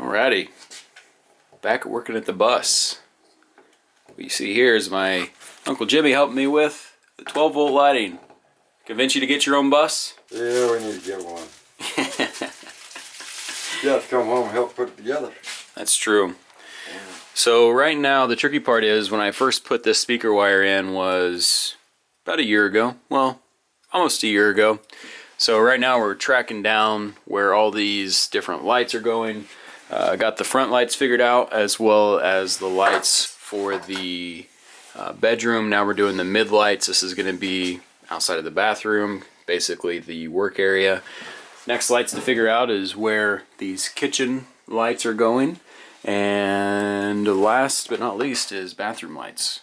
Alrighty, back at working at the bus. What you see here is my Uncle Jimmy helping me with the 12-volt lighting. Convince you to get your own bus? Yeah, we need to get one. You have to come home and help put it together. That's true. So right now, the tricky part is when I first put this speaker wire in was about a year ago. Well, almost a year ago. So right now we're tracking down where all these different lights are going. Got the front lights figured out as well as the lights for the bedroom. Now we're doing the mid lights. This is going to be outside of the bathroom, basically the work area. Next lights to figure out is where these kitchen lights are going. And last but not least is bathroom lights.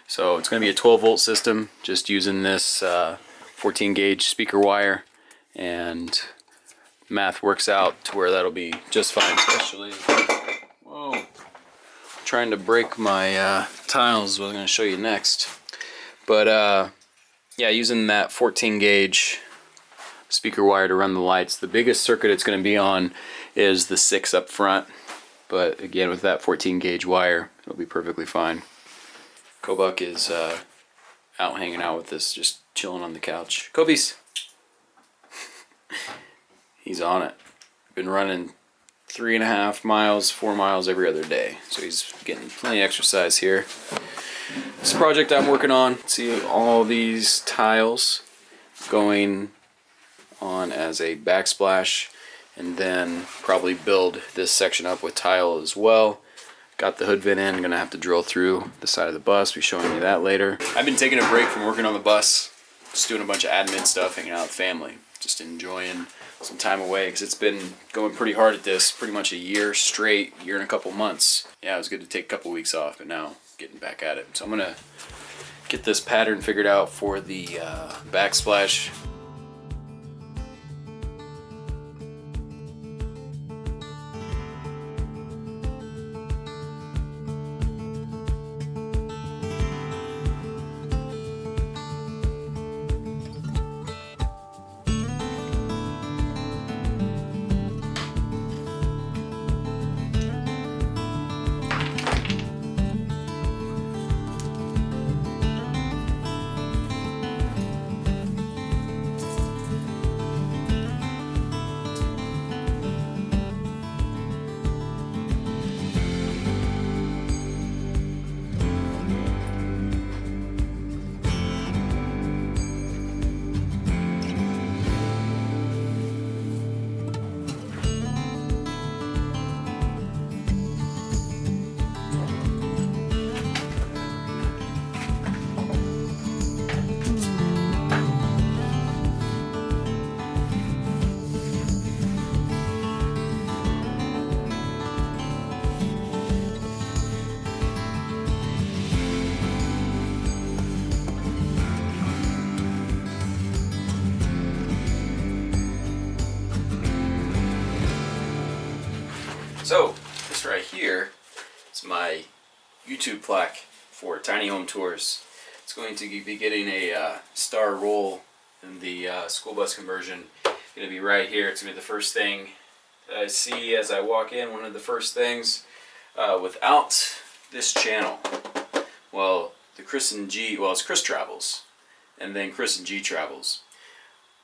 So it's going to be a 12-volt system, just using this 14 gauge speaker wire, and math works out to where that'll be just fine, especially, whoa, trying to break my tiles, what I'm going to show you next. But yeah, using that 14 gauge speaker wire to run the lights. The biggest circuit it's going to be on is the 6 up front, but again with that 14 gauge wire it'll be perfectly fine. Kobuk is out hanging out with us, just chilling on the couch. Kobe's he's on it. Been running 3.5 miles, 4 miles every other day, so he's getting plenty of exercise here. This project I'm working on, see all these tiles going on as a backsplash, and then probably build this section up with tile as well. Got the hood vent in, gonna have to drill through the side of the bus, be showing you that later. I've been taking a break from working on the bus, just doing a bunch of admin stuff, hanging out with family, just enjoying some time away, because it's been going pretty hard at this, pretty much a year straight, year and a couple months. Yeah, it was good to take a couple weeks off, but now getting back at it. So I'm gonna get this pattern figured out for the backsplash. So, this right here is my YouTube plaque for tiny home tours. It's going to be getting a star roll in the school bus conversion. It's going to be right here. It's going to be the first thing that I see as I walk in, one of the first things. Without this channel, well, the Chris and G, well, it's Chris Travels, and then Chris and G Travels.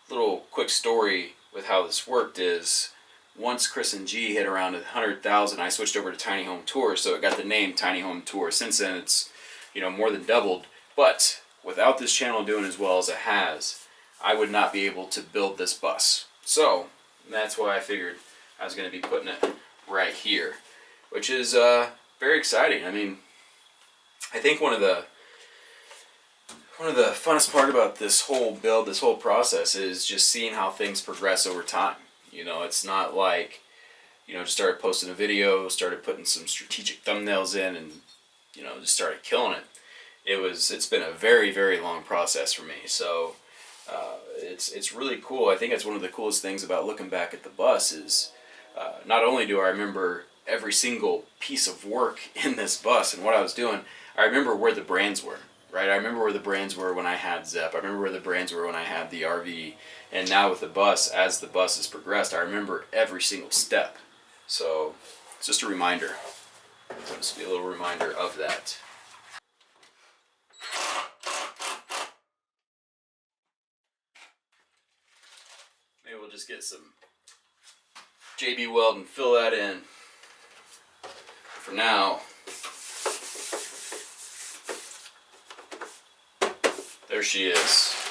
Little quick story with how this worked is, once Chris and G hit around 100,000, I switched over to Tiny Home Tours, so it got the name Tiny Home Tour. Since then, it's, you know, more than doubled. But without this channel doing as well as it has, I would not be able to build this bus. So that's why I figured I was going to be putting it right here, which is very exciting. I mean, I think one of the funnest part about this whole build, this whole process, is just seeing how things progress over time. You know, it's not like, you know, just started posting a video, started putting some strategic thumbnails in, and, you know, just started killing it. It's been a very, very long process for me. So it's really cool. I think it's one of the coolest things about looking back at the bus is not only do I remember every single piece of work in this bus and what I was doing, I remember where the brands were. Right, I remember where the brands were when I had Zep. I remember where the brands were when I had the RV. And now with the bus, as the bus has progressed, I remember every single step. So It's just a reminder. This will be a little reminder of that. Maybe we'll just get some JB Weld and fill that in. For now, there she is.